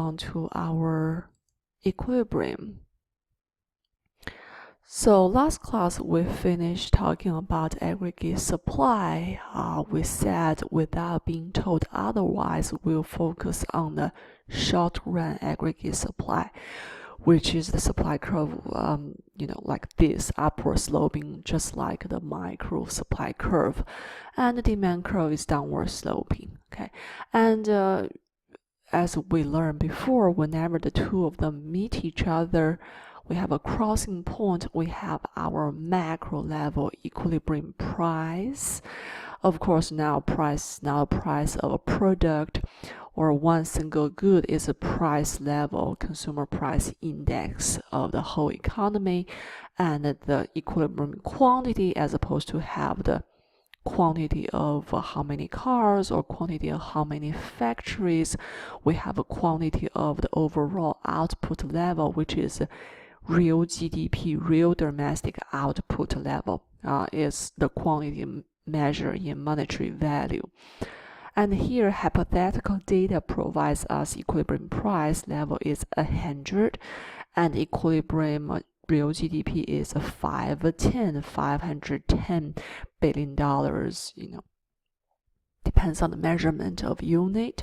on to our equilibrium. So last class we finished talking about aggregate supply. We said without being told otherwise, we'll focus on the short-run aggregate supply, which is the supply curve, like this, upward sloping, just like the micro supply curve, and the demand curve is downward sloping. Okay, and as we learned before, whenever the two of them meet each other, we have a crossing point, we have our macro level equilibrium price. Of course, now price of a product or one single good is a price level, consumer price index of the whole economy, and the equilibrium quantity, as opposed to have the quantity of how many cars or quantity of how many factories, we have a quantity of the overall output level, which is real GDP, real domestic output level, is the quantity measured in monetary value. And here, hypothetical data provides us equilibrium price level is 100, and equilibrium real GDP is $510 billion, depends on the measurement of unit.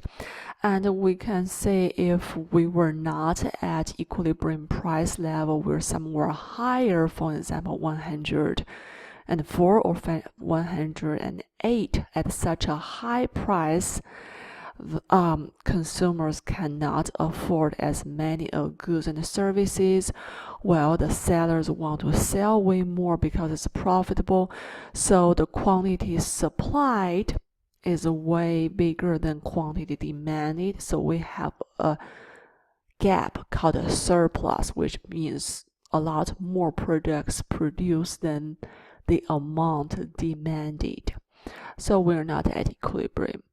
And we can say if we were not at equilibrium price level, we're somewhere higher, for example 104 or 108, at such a high price, consumers cannot afford as many goods and services, while the sellers want to sell way more because it's profitable. So the quantity supplied is way bigger than quantity demanded. So we have a gap called a surplus, which means a lot more products produced than the amount demanded. So we're not at equilibrium.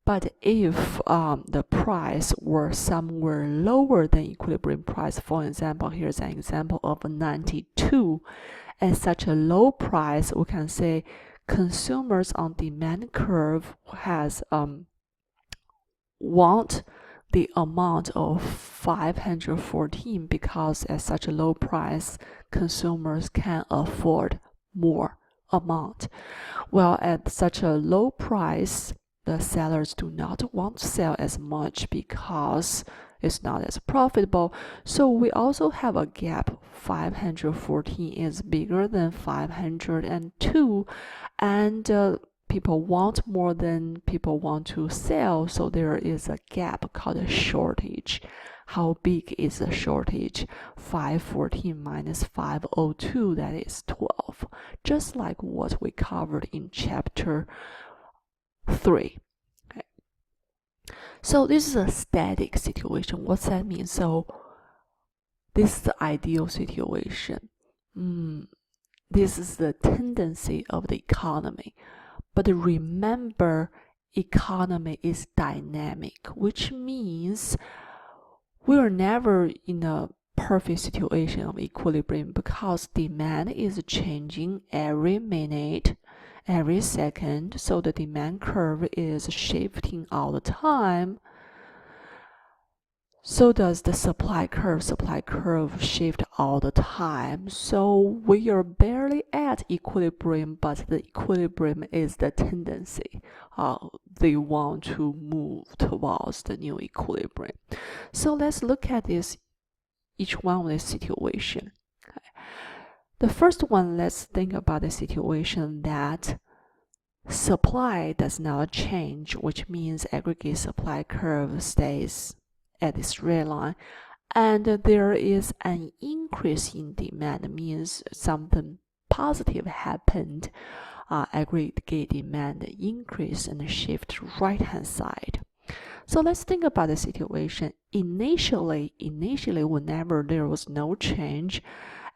But if the price were somewhere lower than equilibrium price, for example, here's an example of 92, at such a low price, we can say consumers on demand curve has want the amount of 514 because at such a low price, consumers can afford more amount. Well, at such a low price, the sellers do not want to sell as much because it's not as profitable. So we also have a gap. 514 is bigger than 502, and people want more than people want to sell. So there is a gap called a shortage. How big is the shortage? 514 minus 502, that is 12. Just like what we covered in chapter 3. Okay. So this is a static situation. What's that mean? So this is the ideal situation. This is the tendency of the economy. But remember, economy is dynamic, which means we are never in a perfect situation of equilibrium because demand is changing every minute, every second. So the demand curve is shifting all the time. So does the supply curve. Supply curve shift all the time. So we are barely at equilibrium, but the equilibrium is the tendency. They want to move towards the new equilibrium. So let's look at this, each one of this situation. Okay. The first one, let's think about the situation that supply does not change, which means aggregate supply curve stays at this red line, and there is an increase in demand, means something positive happened. Aggregate demand increase and shift to right hand side. So let's think about the situation. Initially, whenever there was no change,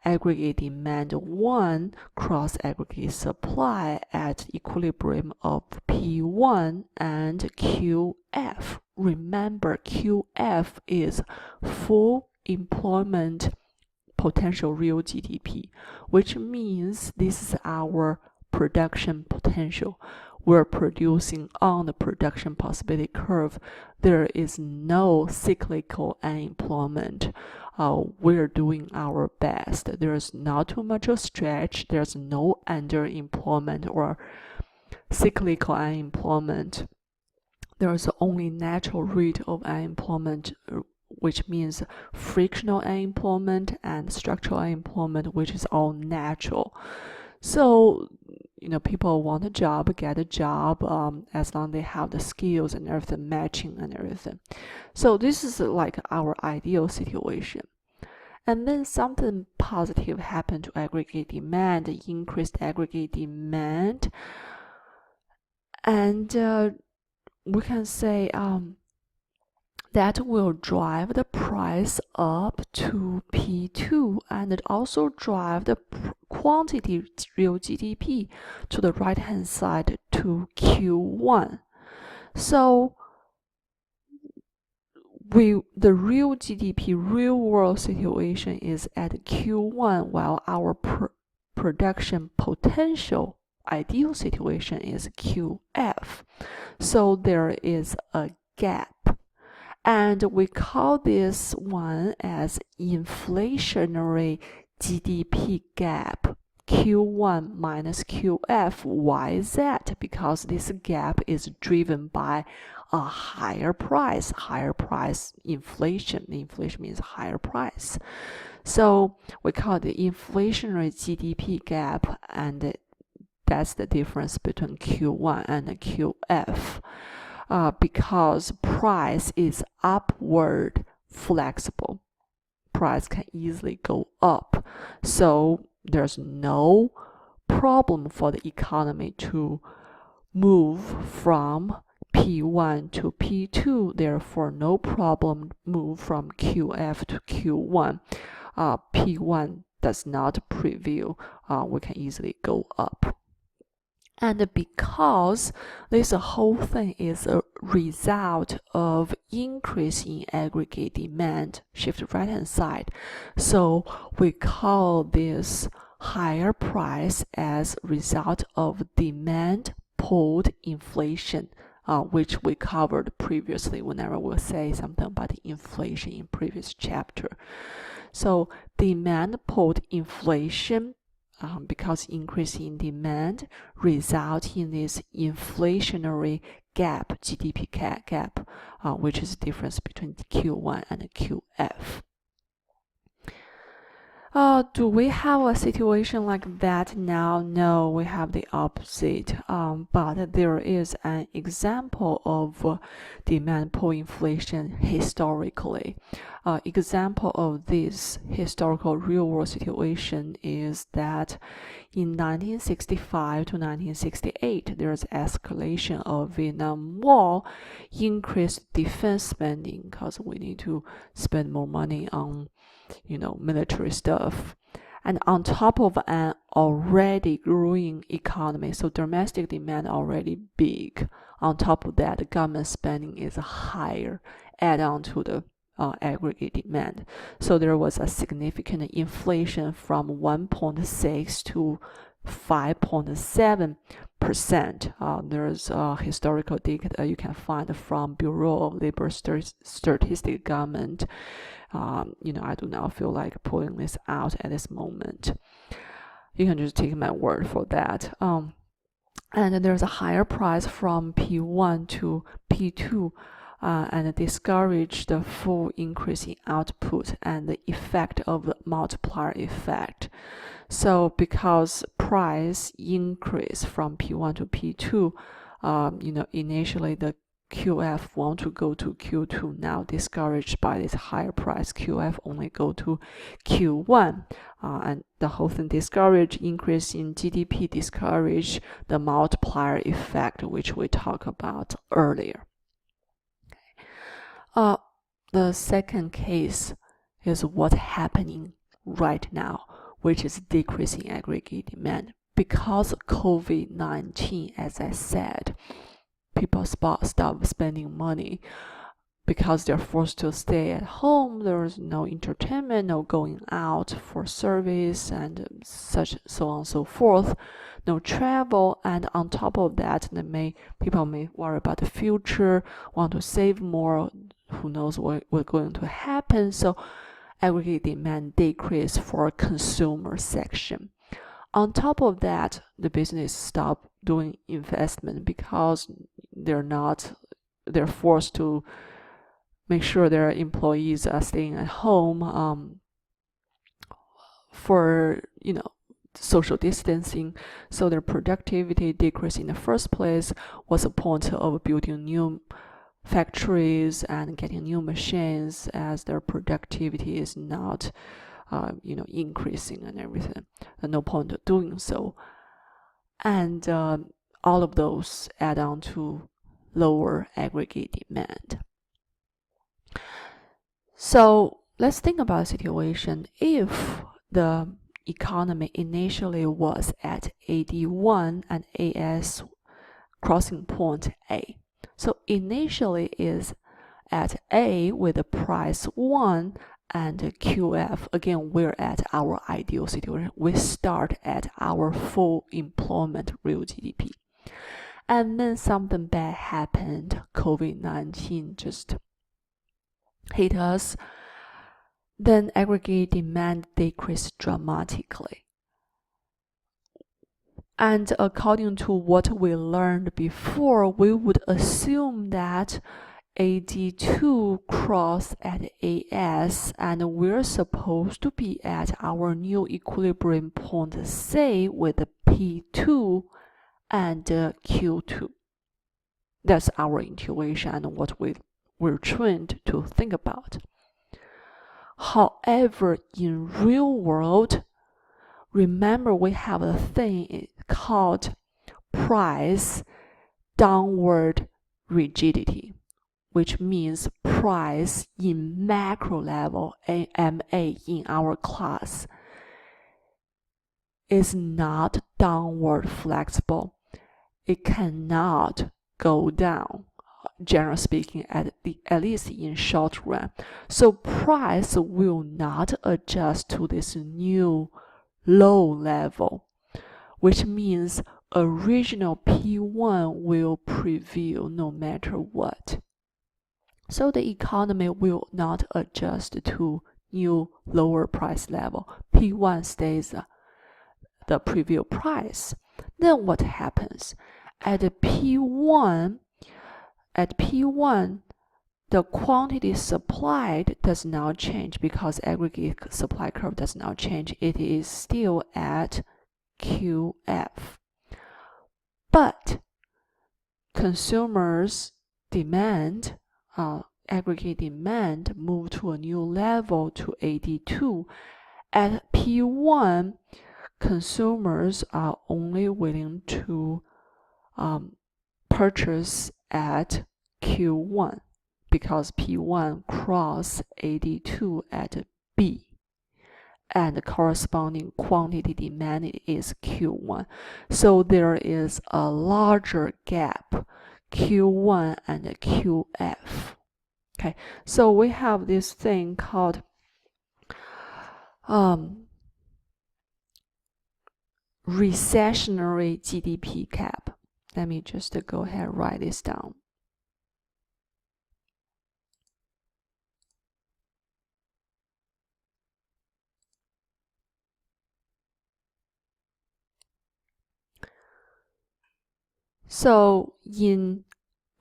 aggregate demand 1 cross aggregate supply at equilibrium of P1 and QF. Remember, QF is full employment potential real GDP, which means this is our production potential. we're producing on the production possibility curve, there is no cyclical unemployment. We're doing our best. There's not too much of stretch. There's no underemployment or cyclical unemployment. There's only natural rate of unemployment, which means frictional unemployment and structural unemployment, which is all natural. So, people want a job, get a job, as long as they have the skills and everything matching and everything. So this is like our ideal situation. And then something positive happened to aggregate demand, increased aggregate demand. And we can say that will drive the price up to P2 and it also drive the quantity real GDP to the right hand side to Q1. So the real GDP, real world situation is at Q1 while our production potential ideal situation is QF. So there is a gap. And we call this one as inflationary GDP gap, Q1 minus QF. Why is that? Because this gap is driven by a higher price inflation. Inflation means higher price. So we call it the inflationary GDP gap, and that's the difference between Q1 and QF. Because price is upward flexible. Price can easily go up. So there's no problem for the economy to move from P1 to P2. Therefore, no problem move from QF to Q1. P1 does not prevail. We can easily go up. And because this whole thing is a result of increase in aggregate demand, shift right hand side. So we call this higher price as result of demand pulled inflation, which we covered previously whenever we say something about the inflation in previous chapter. So demand pulled inflation, because increase in demand result in this inflationary gap, GDP gap, which is the difference between Q1 and QF. Do we have a situation like that now? No, we have the opposite. But there is an example of demand pull inflation historically. Example of this historical real-world situation is that in 1965 to 1968, there's escalation of Vietnam War, increased defense spending because we need to spend more money on military stuff. And on top of an already growing economy, so domestic demand already big. On top of that, the government spending is higher, add on to the aggregate demand. So there was a significant inflation from 1.6 to 5.7%. There's a historical data you can find from Bureau of Labor Statistics government. I do not feel like pulling this out at this moment. You can just take my word for that. And there's a higher price from P1 to P2, and discourage the full increase in output and the effect of the multiplier effect. So because price increase from P1 to P2, initially the QF want to go to Q2. Now discouraged by this higher price, QF only go to Q1. And the whole thing discourage increase in GDP, discourage the multiplier effect, which we talked about earlier. The second case is what's happening right now, which is decreasing aggregate demand. Because of COVID-19, as I said, people stop spending money. because they're forced to stay at home. There's no entertainment, no going out for service and such, so on and so forth, no travel. And on top of that, people may worry about the future, want to save more, who knows what's going to happen. So aggregate demand decrease for consumer section. On top of that, the business stop doing investment because they're forced to make sure their employees are staying at home for social distancing. So their productivity decrease in the first place. What's the point of building new factories and getting new machines as their productivity is not increasing and everything? No point of doing so. And all of those add on to lower aggregate demand. So let's think about a situation if the economy initially was at AD1 and AS crossing point A. So initially is at A with the price 1 and QF. Again, we're at our ideal situation. We start at our full employment real GDP. And then something bad happened. COVID-19 just hit us. Then aggregate demand decreased dramatically. And according to what we learned before, we would assume that AD2 cross at AS and we're supposed to be at our new equilibrium point C with P2 and Q2. That's our intuition and what we're trained to think about. However, in real world, remember we have a thing called price downward rigidity, which means price in macro level, AMA in our class, is not downward flexible. It cannot go down, generally speaking, at least in short run. So price will not adjust to this new low level, which means original P1 will prevail no matter what. So the economy will not adjust to new lower price level. P1 stays the previous price. Then what happens? At P1, the quantity supplied does not change because aggregate supply curve does not change. It is still at QF. But consumers' demand, aggregate demand, move to a new level to AD2. At P1, consumers are only willing to purchase at Q1 because P1 cross AD2 at B and the corresponding quantity demand is Q1. So there is a larger gap, Q1 and QF. Okay, so we have this thing called recessionary GDP cap. Let me just go ahead and write this down. So in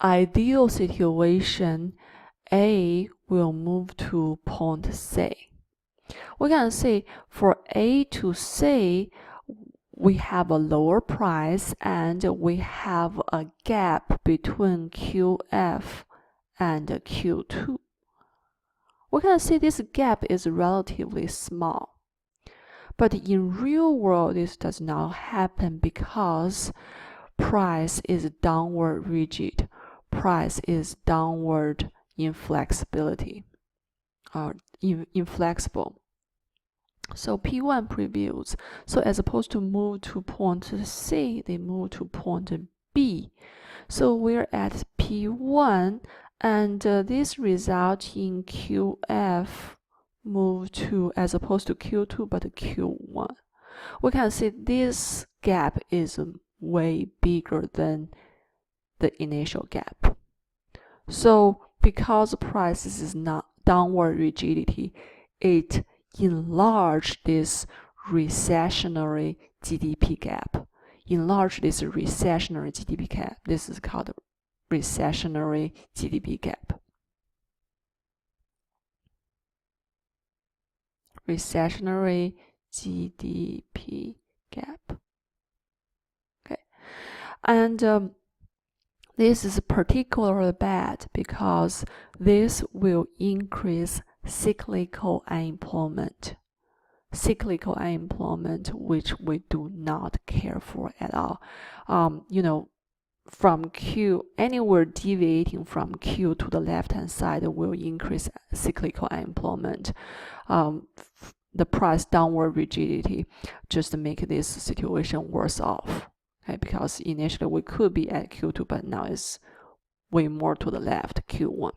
ideal situation, A will move to point C. We can see for A to C, we have a lower price and we have a gap between QF and Q2. We can see this gap is relatively small. But in real world, this does not happen because price is downward rigid. Price is downward inflexibility or inflexible. So P1 prevails. So as opposed to move to point C, they move to point B. So we're at P1 And this result in QF move to, as opposed to Q2, but Q1. We can see this gap is way bigger than the initial gap. So because prices is not downward rigidity, it enlarged this recessionary GDP gap. This is called recessionary GDP gap. Recessionary GDP gap. Okay, and this is particularly bad because this will increase cyclical unemployment. Cyclical unemployment, which we do not care for at all. From Q, anywhere deviating from Q to the left-hand side will increase cyclical unemployment. The price downward rigidity just to make this situation worse off. Okay, because initially we could be at Q2, but now it's way more to the left, Q1.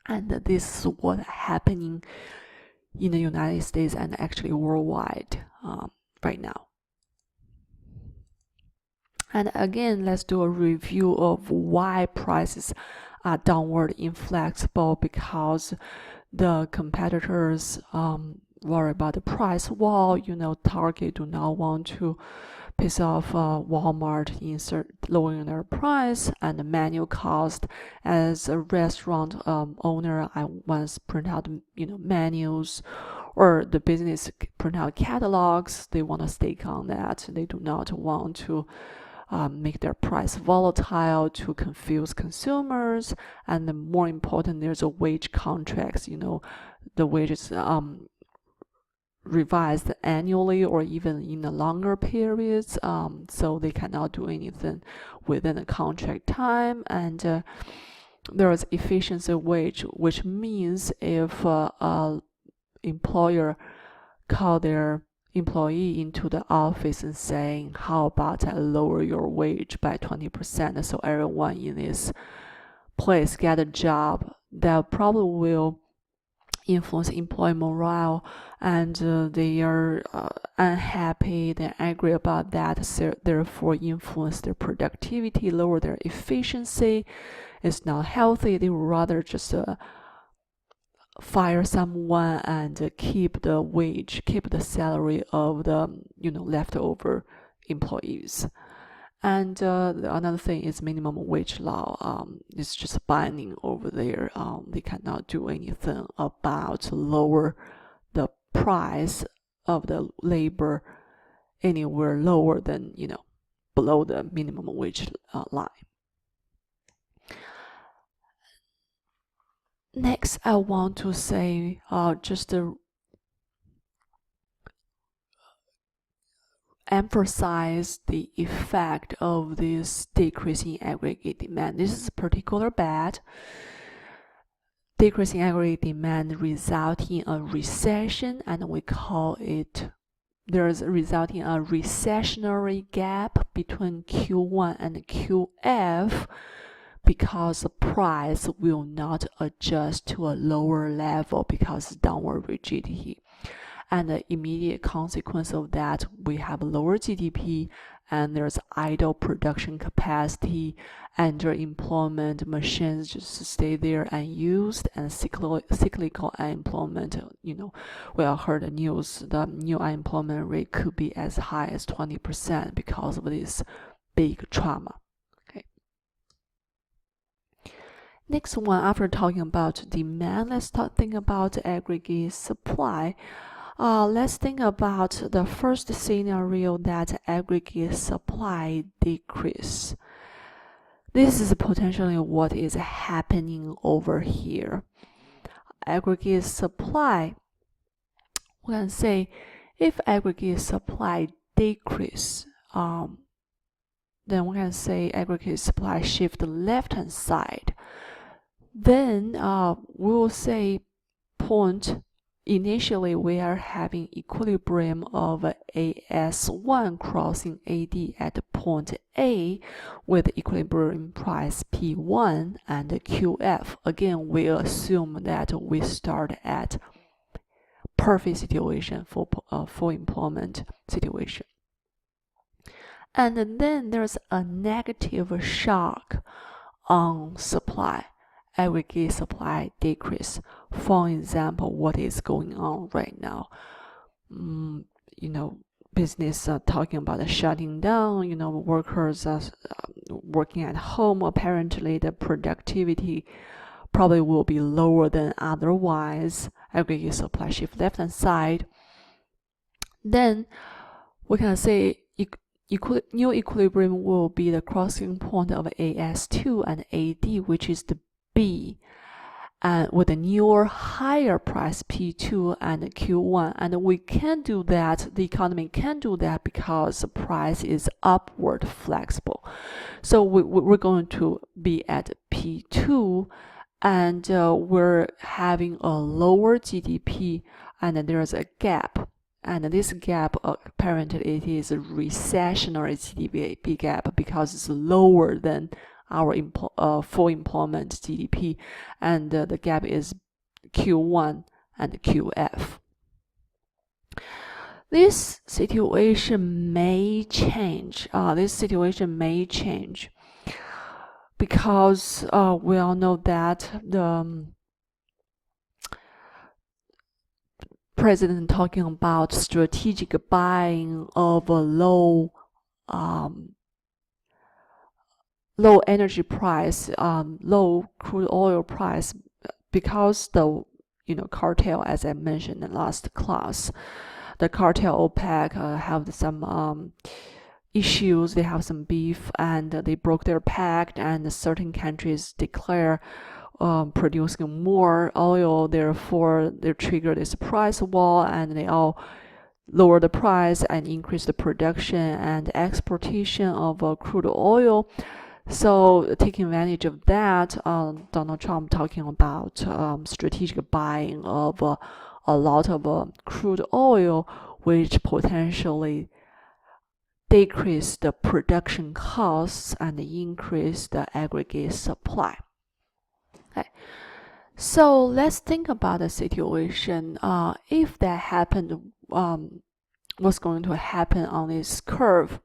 And this is what's happening in the United States and actually worldwide right now. And again, let's do a review of why prices are downward inflexible, because the competitors worry about the price wall. Target do not want to piss off Walmart in lowering their price, and the manual cost. As a restaurant owner, I once print out menus, or the business print out catalogs. They want to stake on that. They do not want to make their price volatile to confuse consumers. And more important, there's a wage contracts. The wages revised annually or even in the longer periods, so they cannot do anything within the contract time. And there is efficiency wage, which means if a employer call their employee into the office and saying, how about I lower your wage by 20% so everyone in this place get a job, that probably will influence employee morale, and they are unhappy, they're angry about that, so therefore influence their productivity, lower their efficiency. It's not healthy. They would rather just fire someone and keep the wage, keep the salary of the leftover employees. And another thing is minimum wage law. It's just binding over there. They cannot do anything about lower the price of the labor anywhere lower than below the minimum wage line. Next, I want to say just to emphasize the effect of this decreasing aggregate demand. This is particularly bad. Decreasing aggregate demand resulting in a recession, and we call it, there's resulting a recessionary gap between Q1 and QF, because the price will not adjust to a lower level because downward rigidity. And the immediate consequence of that, we have lower GDP, and there's idle production capacity, underemployment, machines just stay there unused, and cyclical unemployment. We all heard the news, the new unemployment rate could be as high as 20% because of this big trauma. Next one, after talking about demand, let's think about aggregate supply. Let's think about the first scenario, that aggregate supply decrease. This is potentially what is happening over here. Aggregate supply, we can say if aggregate supply decrease, then we can say aggregate supply shift to the left-hand side. Then we will say point, initially we are having equilibrium of AS1 crossing AD at point A with equilibrium price P1 and QF. Again, we assume that we start at perfect situation for full employment situation. And then there's a negative shock on supply, aggregate supply decrease. For example, what is going on right now? Business talking about shutting down, workers are working at home. Apparently, the productivity probably will be lower than otherwise. Aggregate supply shift left hand side. Then we can say new equilibrium will be the crossing point of AS2 and AD, which is the B, and with a newer higher price P2 and Q1. And we can do that, the economy can do that because the price is upward flexible. So we're going to be at P2, and we're having a lower GDP, and there's a gap. And this gap, apparently it is a recessionary GDP gap because it's lower than our full employment GDP, and the gap is Q1 and QF. This situation may change. Because we all know that the president talking about strategic buying of a low energy price, low crude oil price, because the cartel, as I mentioned in the last class, the cartel OPEC have some issues. They have some beef, and they broke their pact, and certain countries declare producing more oil. Therefore, they trigger this price war, and they all lower the price and increase the production and exportation of crude oil. So taking advantage of that, Donald Trump talking about strategic buying of a lot of crude oil, which potentially decrease the production costs and increase the aggregate supply. Okay. So let's think about the situation. If that happened, what's going to happen on this curve?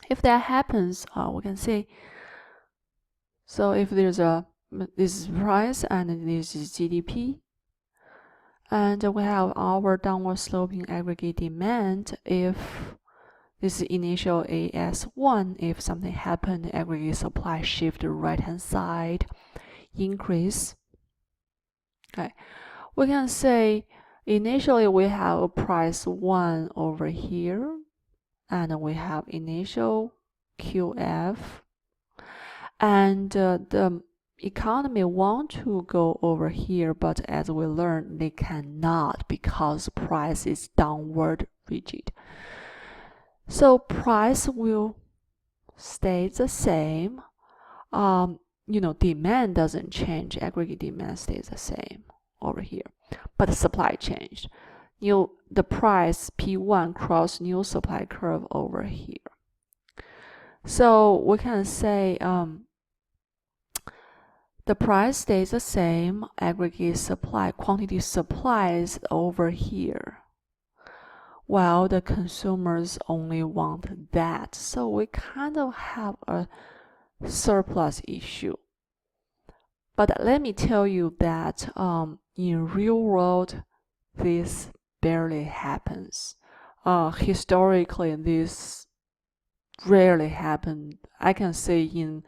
If that happens, we can say, so if there's this is price and this is GDP, and we have our downward sloping aggregate demand. If this is initial AS1, if something happened, aggregate supply shift to right hand side, increase. Okay, we can say initially we have a price 1 over here, and we have initial QF, and the economy want to go over here, but as we learned, they cannot because price is downward rigid. So price will stay the same. Demand doesn't change. Aggregate demand stays the same over here, but the supply changed. The price P1 cross new supply curve over here. So we can say the price stays the same, aggregate supply, quantity supplies over here, while the consumers only want that. So we kind of have a surplus issue. But let me tell you that in real world, this barely happens. Historically, this rarely happened. I can say in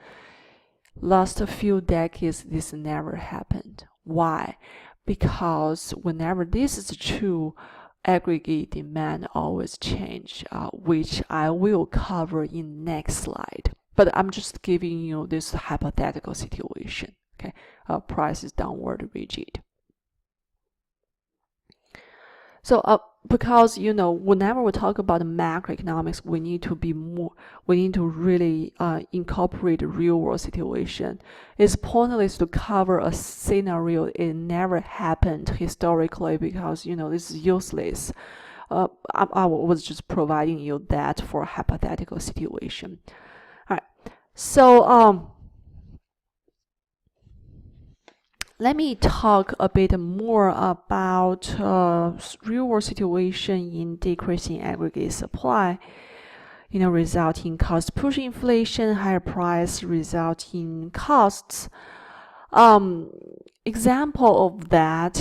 last few decades, this never happened. Why? Because whenever this is true, aggregate demand always change, which I will cover in next slide. But I'm just giving you this hypothetical situation. Okay, price is downward rigid. So because whenever we talk about macroeconomics, we need to really incorporate the real world situation. It's pointless to cover a scenario it never happened historically, because this is useless. I was just providing you that for a hypothetical situation. All right, so let me talk a bit more about real-world situation in decreasing aggregate supply. Resulting cost push inflation, higher price resulting costs. Example of that,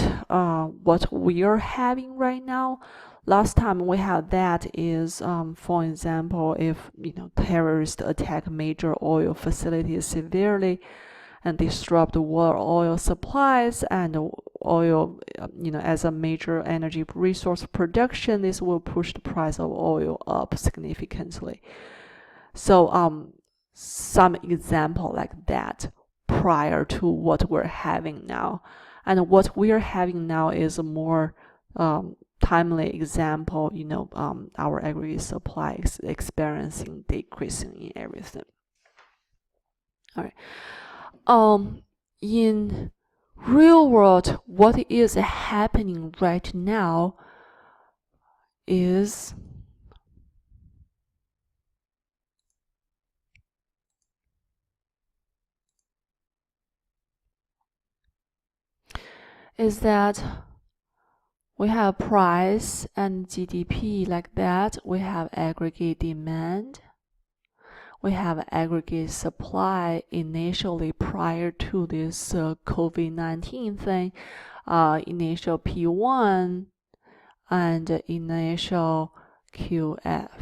what we are having right now. Last time we had that is, for example, if terrorists attack major oil facilities severely and disrupt world oil supplies and oil, as a major energy resource production, this will push the price of oil up significantly. So some example like that prior to what we're having now. And what we are having now is a more timely example, our aggregate supply experiencing decreasing in everything. All right. In real world, what is happening right now is that we have price and GDP like that. We have aggregate demand. We have aggregate supply initially prior to this COVID-19 thing, initial P1 and initial QF.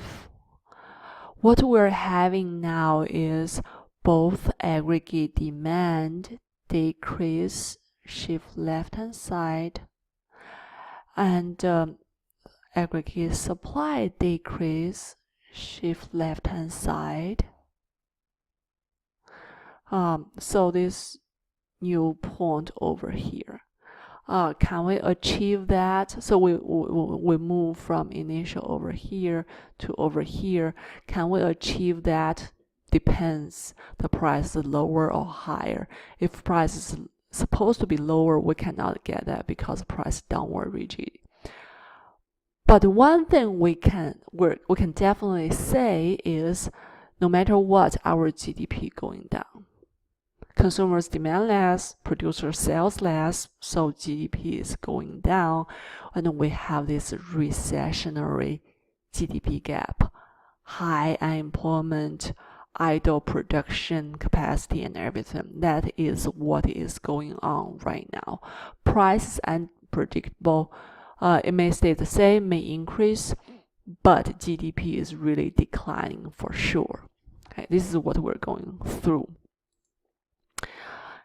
What we're having now is both aggregate demand decrease, shift left hand side, and aggregate supply decrease, shift left hand side. So this new point over here, can we achieve that? So we move from initial over here to over here. Can we achieve that? Depends. The price is lower or higher. If price is supposed to be lower, we cannot get that because price is downward rigid. But one thing we can definitely say is, no matter what, our GDP going down. Consumers demand less, producers sales less, so GDP is going down, and we have this recessionary GDP gap, high unemployment, idle production capacity, and everything. That is what is going on right now. Price is unpredictable. It may stay the same, may increase, but GDP is really declining for sure. Okay, this is what we're going through.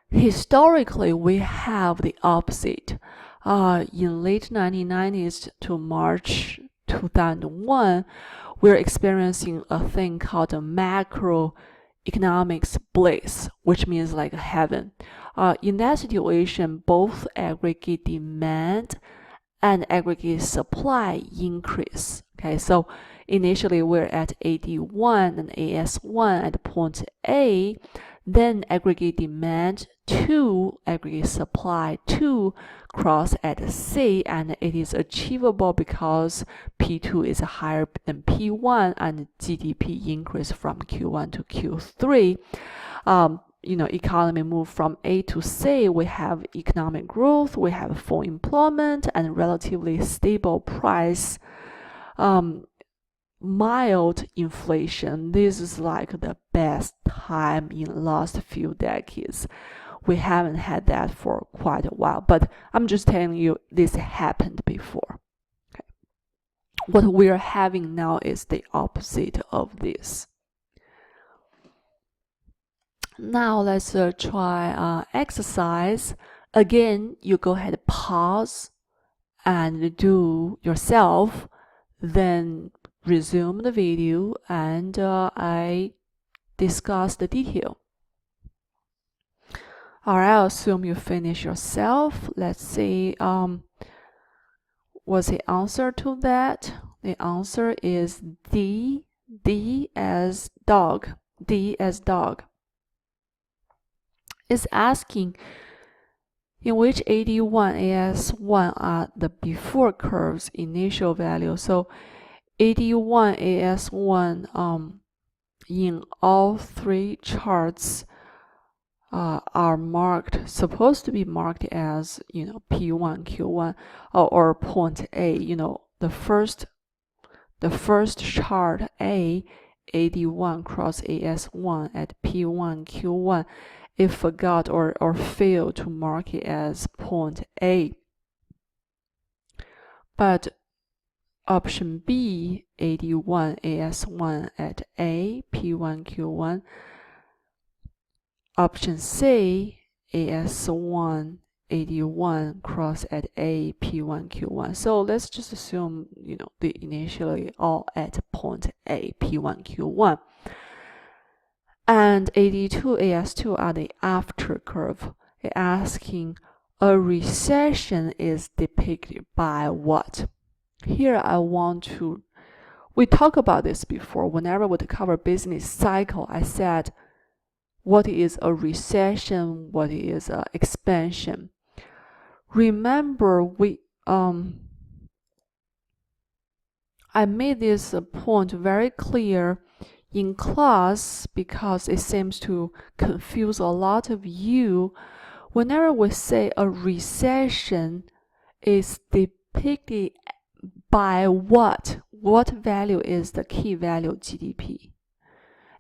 Historically, we have the opposite. In late 1990s to March 2001, we're experiencing a thing called a macroeconomics bliss, which means like heaven. In that situation, both aggregate demand and aggregate supply increase. Okay, so initially we're at AD1 and AS1 at point A, then aggregate demand 2, aggregate supply 2 cross at C, and it is achievable because P2 is higher than P1 and GDP increase from Q1 to Q3. Economy move from A to C, we have economic growth, we have full employment, and relatively stable price. Mild inflation. This is like the best time in the last few decades. We haven't had that for quite a while, but I'm just telling you this happened before. Okay. What we're having now is the opposite of this. Now let's try exercise. Again, you go ahead, pause and do yourself, then resume the video, and I discuss the detail. Alright, I'll assume you finish yourself. Let's see. what's the answer to that? The answer is D. D as dog. D as dog. It's asking in which AD1, AS1 are the before curve's initial value. So AD1, AS1 in all three charts are marked, supposed to be marked as, P1, Q1, or point A. The first chart A, AD1 cross AS1 at P1, Q1, it forgot or failed to mark it as point A. But option B, AD1, AS1 at A, P1, Q1. Option C, AS1, AD1 cross at A, P1, Q1. So let's just assume, they initially all at point A, P1, Q1. And AD2, AS2 are the after curve. It's asking a recession is depicted by what? Here I want to, we talked about this before. Whenever we cover business cycle, I said, what is a recession? What is an expansion? Remember, I made this point very clear in class because it seems to confuse a lot of you. Whenever we say a recession is depicted by what? What value is the key value GDP?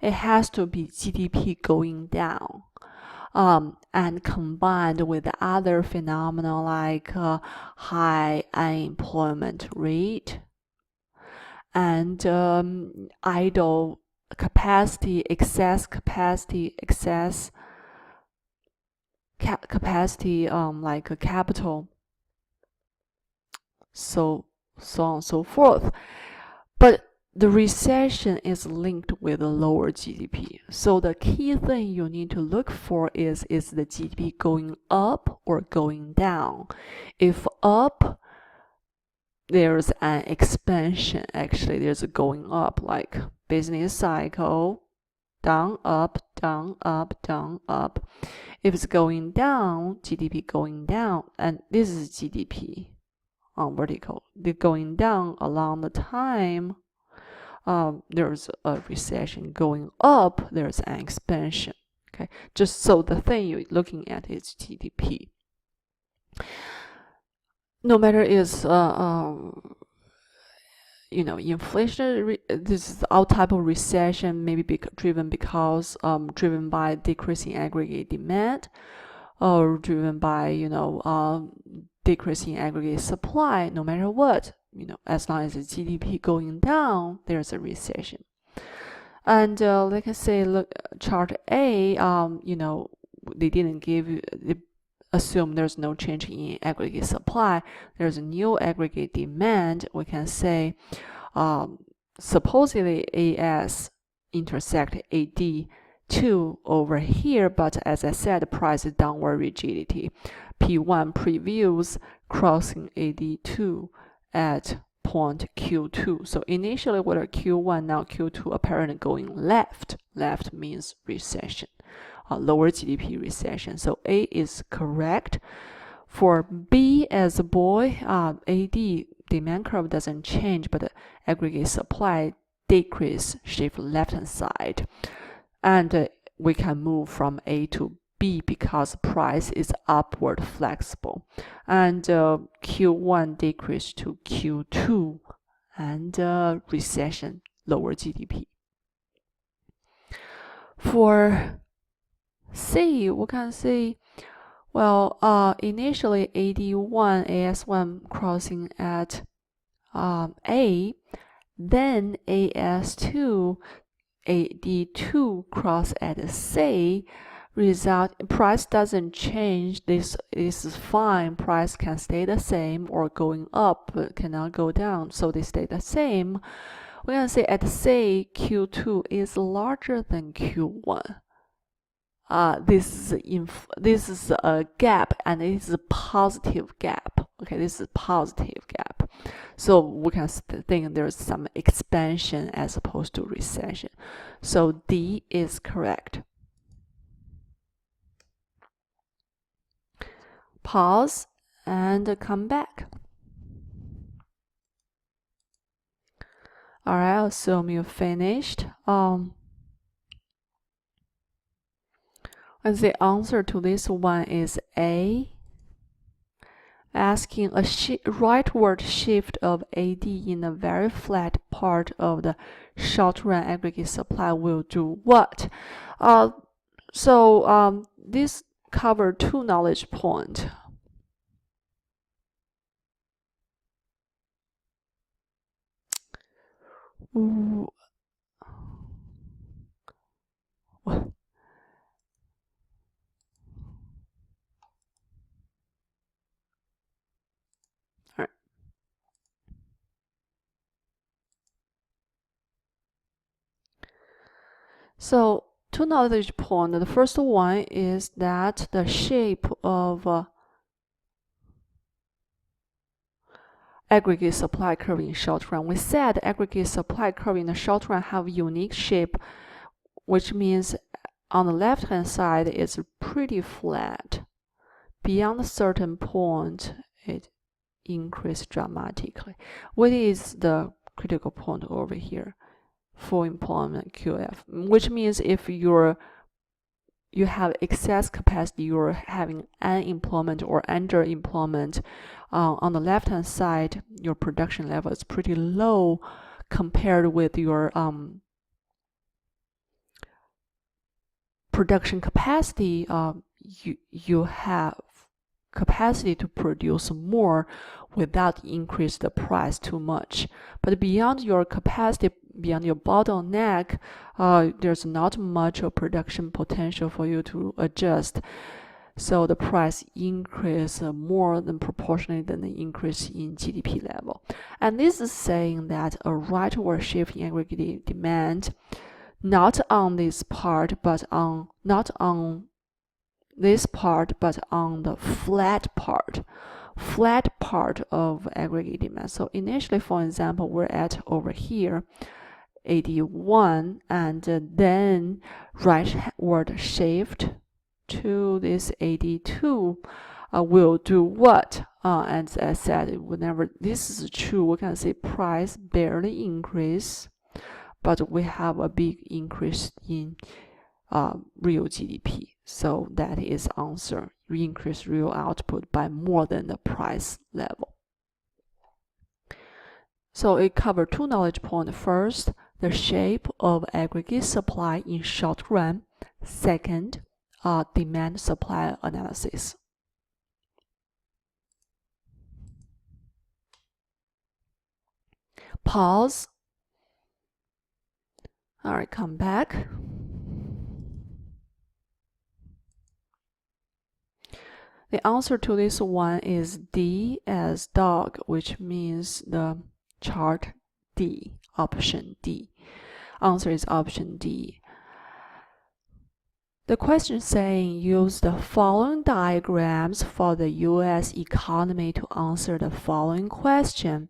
It has to be GDP going down. And combined with other phenomena like high unemployment rate and idle capacity, excess capacity, like a capital, so on and so forth. But the recession is linked with a lower GDP. So the key thing you need to look for is the GDP going up or going down? If up, there's an expansion. Actually, there's a going up, like business cycle, down, up, down, up, down, up. If it's going down, GDP going down, and this is GDP on vertical. They're going down along the time. There's a recession. Going up, there's an expansion. Okay, just so the thing you're looking at is GDP. No matter is inflation. This is our type of recession, maybe driven by decreasing aggregate demand, or driven by decreasing aggregate supply. No matter what, as long as the GDP going down, there's a recession. And like I say, look, chart A, they didn't give you, they assume there's no change in aggregate supply. There's a new aggregate demand. We can say supposedly AS intersect AD2 over here, but as I said, price is downward rigidity. P1 previews crossing AD2 at point Q2. So initially we were Q1, now Q2 apparently going left. Left means recession, lower GDP recession. So A is correct. For B as a boy, AD demand curve doesn't change, but the aggregate supply decrease, shift left hand side. And we can move from A to B because price is upward flexible. And Q1 decrease to Q2 and recession, lower GDP. For C, we can see, well, initially AD1, AS1 crossing at A, then AS2, AD2 cross at C. Result, price doesn't change. This is fine. Price can stay the same or going up, but cannot go down. So they stay the same. We can say at C, Q2 is larger than Q1. This is a gap, and it is a positive gap. Okay, this is a positive gap. So we can think there's some expansion as opposed to recession. So D is correct. Pause and come back. All right, assume you finished. And the answer to this one is A. Asking a rightward shift of AD in a very flat part of the short-run aggregate supply will do what? This covered two knowledge points. Ooh. What? Alright. So two knowledge points. The first one is that the shape of aggregate supply curve in short run. We said aggregate supply curve in the short run have unique shape, which means on the left hand side it's pretty flat. Beyond a certain point, it increases dramatically. What is the critical point over here? Full employment QF, which means if you have excess capacity, you're having unemployment or underemployment. On the left hand side, your production level is pretty low compared with your production capacity. You have capacity to produce more without increase the price too much. But beyond your capacity, beyond your bottleneck, there's not much of production potential for you to adjust. So the price increase more than proportionally than the increase in GDP level. And this is saying that a rightward shift in aggregate demand, not on this part, but on not on this part, but on the flat part of aggregate demand. So initially, for example, we're at over here, 81, and then rightward shift to this 82 will do what? And as I said, whenever this is true, we can see price barely increase, but we have a big increase in real GDP. So that is answer. We increase real output by more than the price level. So it covered two knowledge points. First, the shape of aggregate supply in short run. Second, demand supply analysis. Pause. All right, come back. The answer to this one is D as dog, which means the chart D, option D. Answer is option D. The question saying use the following diagrams for the US economy to answer the following question.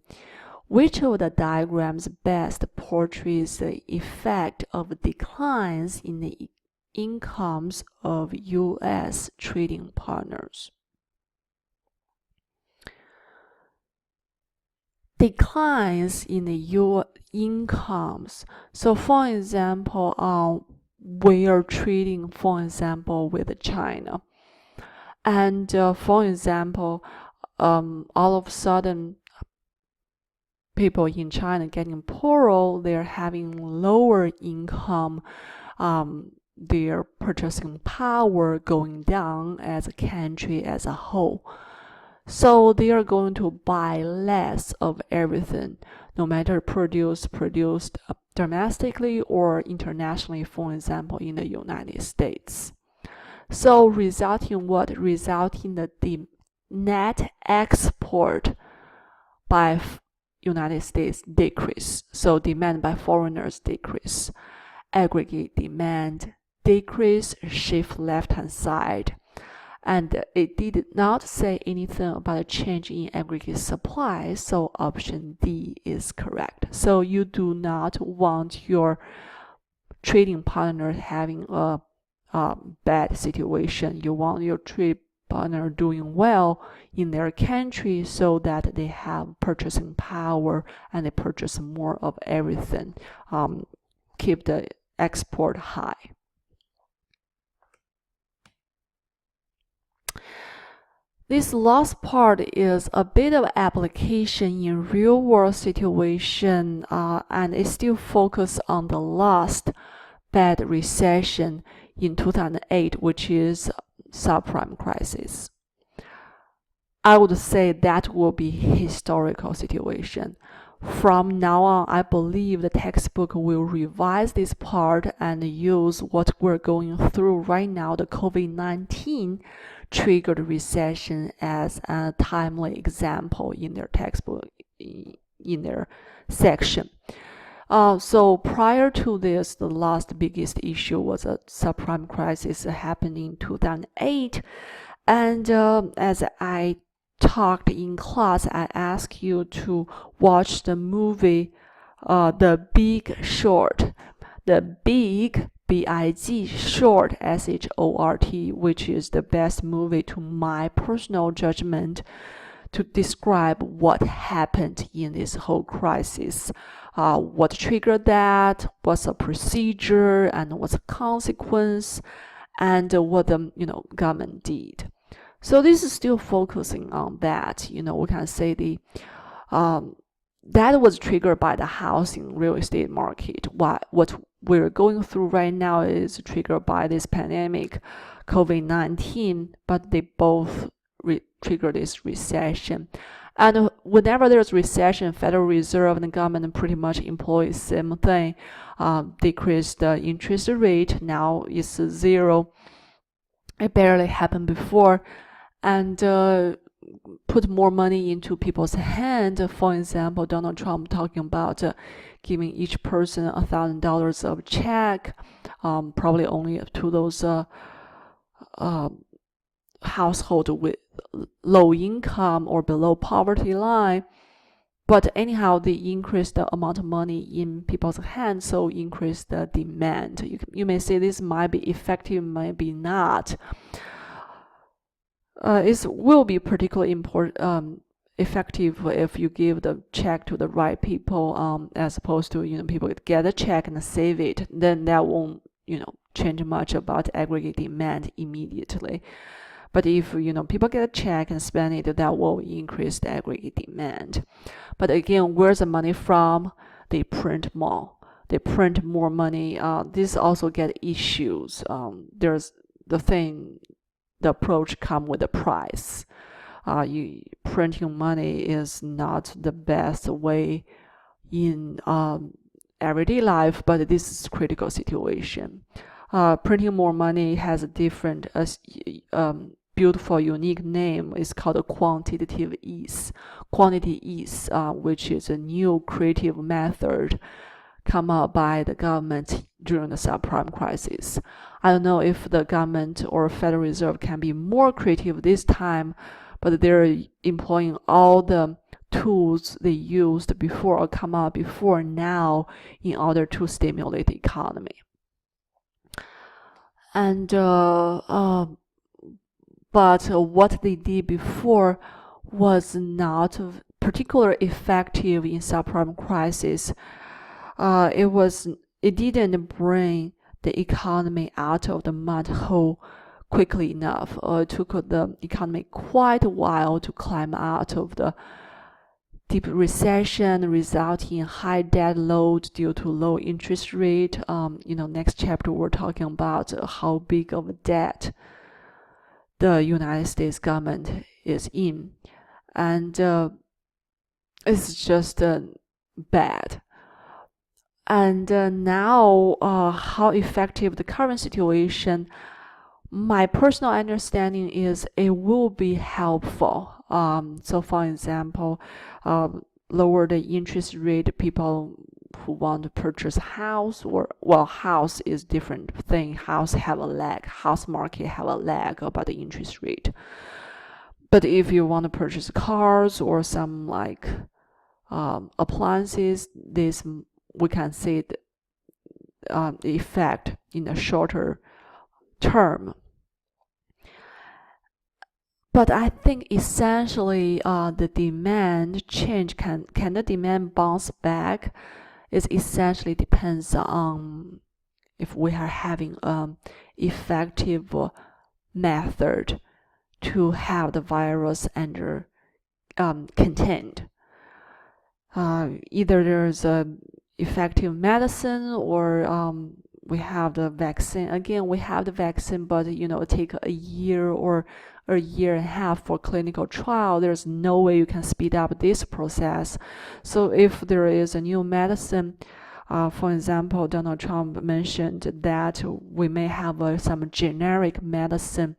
Which of the diagrams best portrays the effect of declines in the incomes of US trading partners? Declines in the US incomes. So for example, we are trading, for example, with China. And for example, all of a sudden, people in China getting poorer, they're having lower income, their purchasing power going down as a country as a whole. So they are going to buy less of everything, no matter produced domestically or internationally, for example, in the United States. So resulting what? Resulting the net export by United States decrease. So demand by foreigners decrease. Aggregate demand decrease, shift left hand side. And it did not say anything about a change in aggregate supply, so option D is correct. So you do not want your trading partner having a bad situation. You want your trade partner doing well in their country so that they have purchasing power and they purchase more of everything. Keep the export high. This last part is a bit of application in real world situation, and it still focuses on the last bad recession in 2008, which is subprime crisis. I would say that will be historical situation. From now on, I believe the textbook will revise this part and use what we're going through right now, the COVID-19 triggered recession, as a timely example in their textbook, in their section. So prior to this, the last biggest issue was a subprime crisis happening in 2008. And as I talked in class, I asked you to watch the movie The Big Short. The Big, B-I-G, Short, S-H-O-R-T, which is the best movie to my personal judgment to describe what happened in this whole crisis. What triggered that, what's the procedure, and what's the consequence, and what the government did. So this is still focusing on that. We can say that was triggered by the housing real estate market. What we're going through right now is triggered by this pandemic, COVID-19, but they both trigger this recession. And whenever there's recession, Federal Reserve and the government pretty much employ the same thing. Decrease the interest rate. Now it's 0. It barely happened before. And put more money into people's hand. For example, Donald Trump talking about giving each person $1,000 of check, probably only to those household with low income or below poverty line. But anyhow, they increase the amount of money in people's hands, so increase the demand. You may say this might be effective, might be not. It will be particularly effective if you give the check to the right people, as opposed to people get a check and save it. Then that won't change much about aggregate demand immediately. But if people get a check and spend it, that will increase the aggregate demand. But again, where's the money from? They print more. They print more money. This also get issues. There's the approach come with a price. Printing money is not the best way in everyday life, but this is a critical situation. Printing more money has a different, beautiful, unique name. It's called a quantitative ease. Quantity ease, which is a new creative method come up by the government during the subprime crisis. I don't know if the government or Federal Reserve can be more creative this time, but they're employing all the tools they used before or come out before now in order to stimulate the economy. And but what they did before was not particularly effective in subprime crisis. It didn't bring the economy out of the mud hole quickly enough. It took the economy quite a while to climb out of the deep recession, resulting in high debt load due to low interest rate. Next chapter we're talking about how big of a debt the United States government is in, and it's just bad. And now, how effective the current situation? My personal understanding is it will be helpful. So, for example, lower the interest rate. People who want to purchase house, or well, house is different thing. House have a lag. House market have a lag about the interest rate. But if you want to purchase cars or some like appliances, this we can see the effect in a shorter term. But I think essentially the demand change, can the demand bounce back? It essentially depends on if we are having effective method to have the virus under contained. Either there's a effective medicine, or we have the vaccine. Again, we have the vaccine, but it take a year or a year and a half for clinical trial. There's no way you can speed up this process. So if there is a new medicine, for example, Donald Trump mentioned that we may have some generic medicine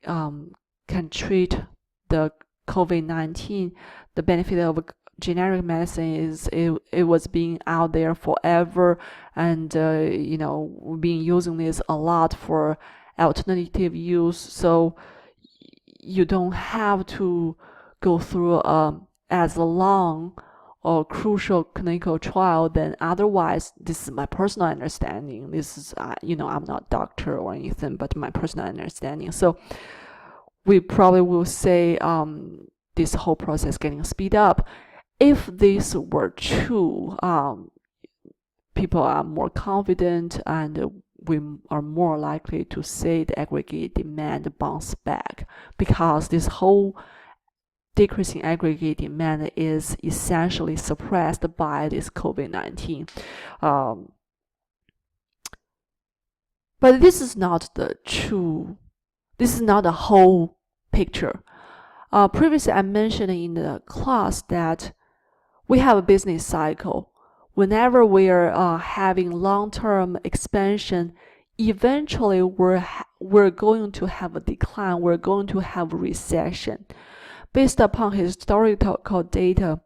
can treat the COVID-19. The benefit of generic medicine is it was being out there forever, and we've been using this a lot for alternative use. So you don't have to go through as long or crucial clinical trial than otherwise. This is my personal understanding. This is I'm not a doctor or anything, but my personal understanding. So we probably will say this whole process getting speed up. If this were true, people are more confident, and we are more likely to see the aggregate demand bounce back, because this whole decrease in aggregate demand is essentially suppressed by this COVID-19. But this is not the true, this is not the whole picture. Previously, I mentioned in the class that we have a business cycle. Whenever we are having long-term expansion, eventually we're going to have a decline. We're going to have a recession. Based upon historical data,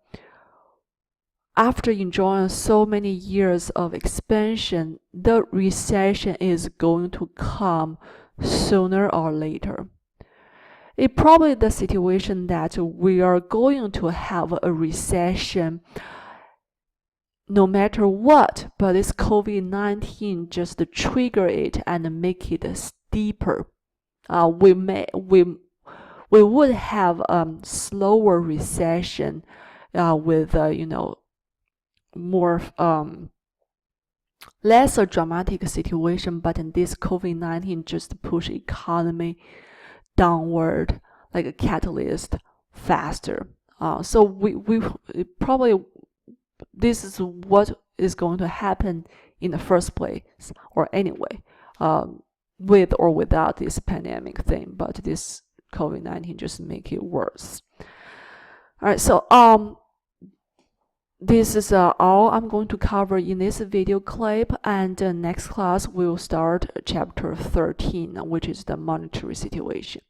after enjoying so many years of expansion, the recession is going to come sooner or later. It's probably the situation that we are going to have a recession no matter what, but this COVID-19 just trigger it and make it steeper. We would have slower recession with more lesser dramatic situation, but in this COVID-19 just push economy downward like a catalyst faster. So we probably, this is what is going to happen in the first place, or anyway, with or without this pandemic thing, but this COVID-19 just make it worse. All right, so this is all I'm going to cover in this video clip, and next class we'll start chapter 13, which is the monetary situation.